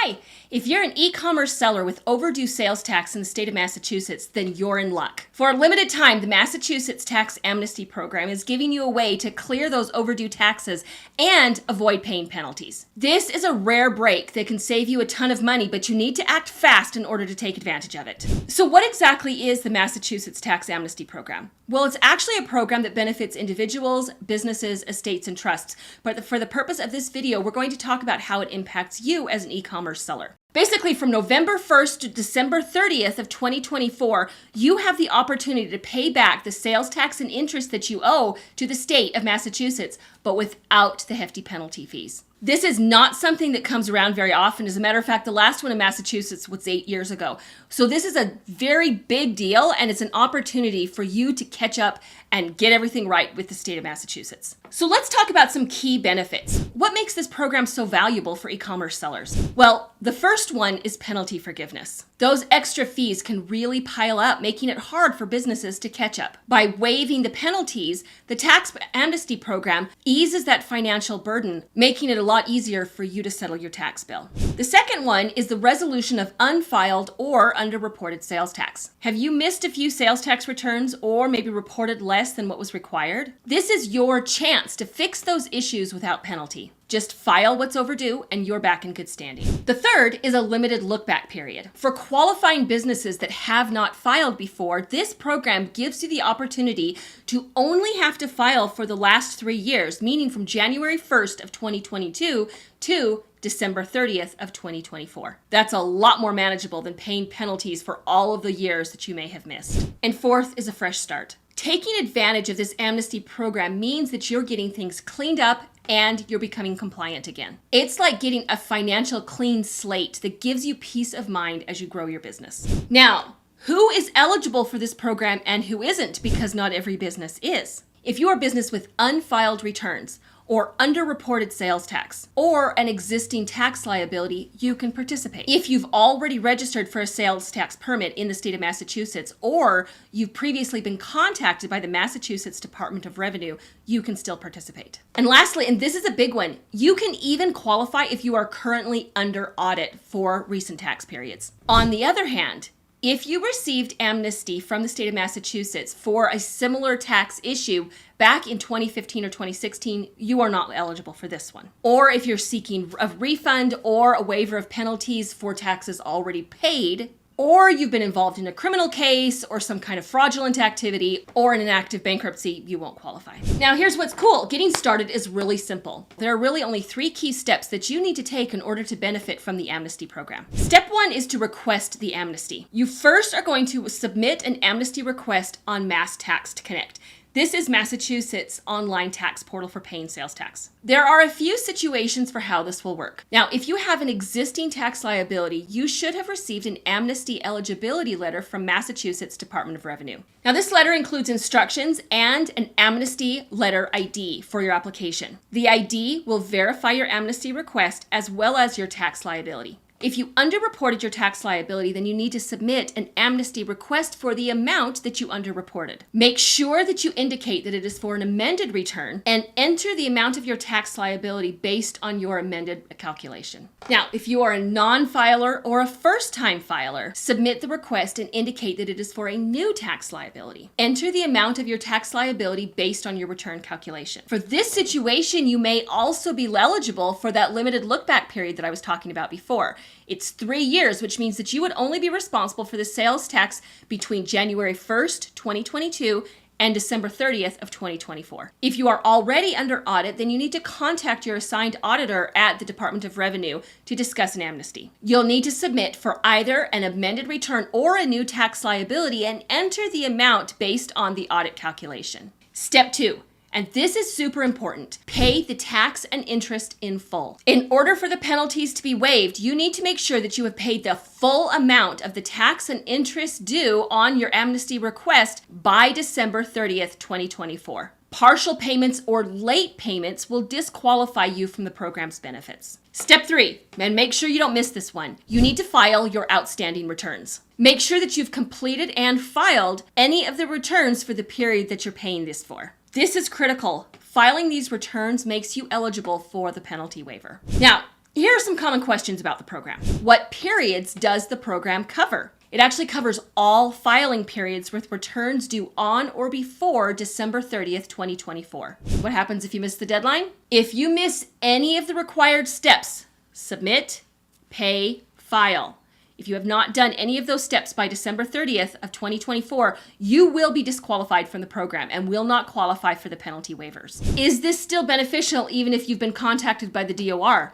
Hi! If you're an e-commerce seller with overdue sales tax in the state of Massachusetts, then you're in luck. For a limited time, the Massachusetts Tax Amnesty Program is giving you a way to clear those overdue taxes and avoid paying penalties. This is a rare break that can save you a ton of money, but you need to act fast in order to take advantage of it. So what exactly is the Massachusetts Tax Amnesty Program? Well, it's actually a program that benefits individuals, businesses, estates, and trusts. But for the purpose of this video, we're going to talk about how it impacts you as an e-commerce seller. Basically, from November 1st to December 30th of 2024, you have the opportunity to pay back the sales tax and interest that you owe to the state of Massachusetts, but without the hefty penalty fees. This is not something that comes around very often. As a matter of fact, the last one in Massachusetts was 8 years ago. So this is a very big deal, and it's an opportunity for you to catch up and get everything right with the state of Massachusetts. So let's talk about some key benefits. What makes this program so valuable for e-commerce sellers? Well, the first one is penalty forgiveness. Those extra fees can really pile up, making it hard for businesses to catch up. By waiving the penalties, the Tax Amnesty Program eases that financial burden, making it a lot easier for you to settle your tax bill. The second one is the resolution of unfiled or underreported sales tax. Have you missed a few sales tax returns or maybe reported less than what was required? This is your chance to fix those issues without penalty. Just file what's overdue and you're back in good standing. The third is a limited look-back period. For qualifying businesses that have not filed before, this program gives you the opportunity to only have to file for the last 3 years, meaning from January 1st of 2022 to December 30th of 2024. That's a lot more manageable than paying penalties for all of the years that you may have missed. And fourth is a fresh start. Taking advantage of this amnesty program means that you're getting things cleaned up and you're becoming compliant again. It's like getting a financial clean slate that gives you peace of mind as you grow your business. Now, who is eligible for this program and who isn't? Because not every business is. If you're a business with unfiled returns or underreported sales tax or an existing tax liability, you can participate. If you've already registered for a sales tax permit in the state of Massachusetts or you've previously been contacted by the Massachusetts Department of Revenue, you can still participate. And lastly, and this is a big one, you can even qualify if you are currently under audit for recent tax periods. On the other hand, if you received amnesty from the state of Massachusetts for a similar tax issue back in 2015 or 2016, you are not eligible for this one. Or if you're seeking a refund or a waiver of penalties for taxes already paid, or you've been involved in a criminal case or some kind of fraudulent activity or in an active bankruptcy, you won't qualify. Now here's what's cool. Getting started is really simple. There are really only 3 key steps that you need to take in order to benefit from the amnesty program. Step 1 is to request the amnesty. You first are going to submit an amnesty request on Mass Tax to Connect. This is Massachusetts' online tax portal for paying sales tax. There are a few situations for how this will work. Now, if you have an existing tax liability, you should have received an amnesty eligibility letter from Massachusetts Department of Revenue. Now, this letter includes instructions and an amnesty letter ID for your application. The ID will verify your amnesty request as well as your tax liability. If you underreported your tax liability, then you need to submit an amnesty request for the amount that you underreported. Make sure that you indicate that it is for an amended return and enter the amount of your tax liability based on your amended calculation. Now, if you are a non-filer or a first-time filer, submit the request and indicate that it is for a new tax liability. Enter the amount of your tax liability based on your return calculation. For this situation, you may also be eligible for that limited look-back period that I was talking about before. It's 3 years, which means that you would only be responsible for the sales tax between January 1st, 2022 and December 30th of 2024. If you are already under audit, then you need to contact your assigned auditor at the Department of Revenue to discuss an amnesty. You'll need to submit for either an amended return or a new tax liability and enter the amount based on the audit calculation. Step 2. And this is super important. Pay the tax and interest in full. In order for the penalties to be waived, you need to make sure that you have paid the full amount of the tax and interest due on your amnesty request by December 30th, 2024. Partial payments or late payments will disqualify you from the program's benefits. Step 3, and make sure you don't miss this one. You need to file your outstanding returns. Make sure that you've completed and filed any of the returns for the period that you're paying this for. This is critical. Filing these returns makes you eligible for the penalty waiver. Now, Here are some common questions about the program. What periods does the program cover? It actually covers all filing periods with returns due on or before December 30th, 2024. What happens if you miss the deadline? If you miss any of the required steps, submit, pay, file. If you have not done any of those steps by December 30th of 2024, you will be disqualified from the program and will not qualify for the penalty waivers. Is this still beneficial even if you've been contacted by the DOR?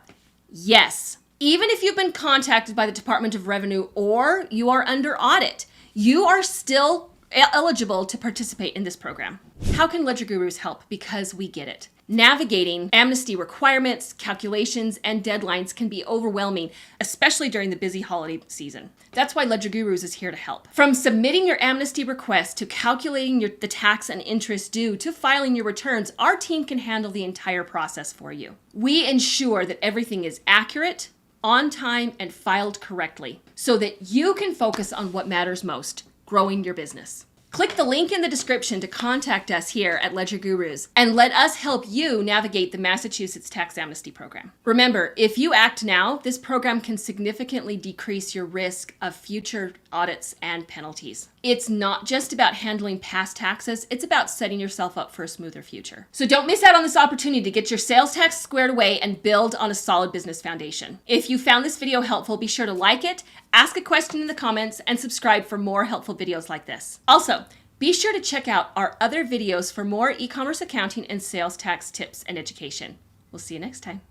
Yes. Even if you've been contacted by the Department of Revenue or you are under audit, you are still eligible to participate in this program. How can LedgerGurus help? Because we get it. Navigating amnesty requirements, calculations, and deadlines can be overwhelming, especially during the busy holiday season. That's why LedgerGurus is here to help. From submitting your amnesty request to calculating the tax and interest due to filing your returns, our team can handle the entire process for you. We ensure that everything is accurate, on time, and filed correctly so that you can focus on what matters most, growing your business. Click the link in the description to contact us here at LedgerGurus and let us help you navigate the Massachusetts Tax Amnesty Program. Remember, if you act now, this program can significantly decrease your risk of future audits and penalties. It's not just about handling past taxes, it's about setting yourself up for a smoother future. So don't miss out on this opportunity to get your sales tax squared away and build on a solid business foundation. If you found this video helpful, be sure to like it, ask a question in the comments, and subscribe for more helpful videos like this. Also, be sure to check out our other videos for more e-commerce accounting and sales tax tips and education. We'll see you next time.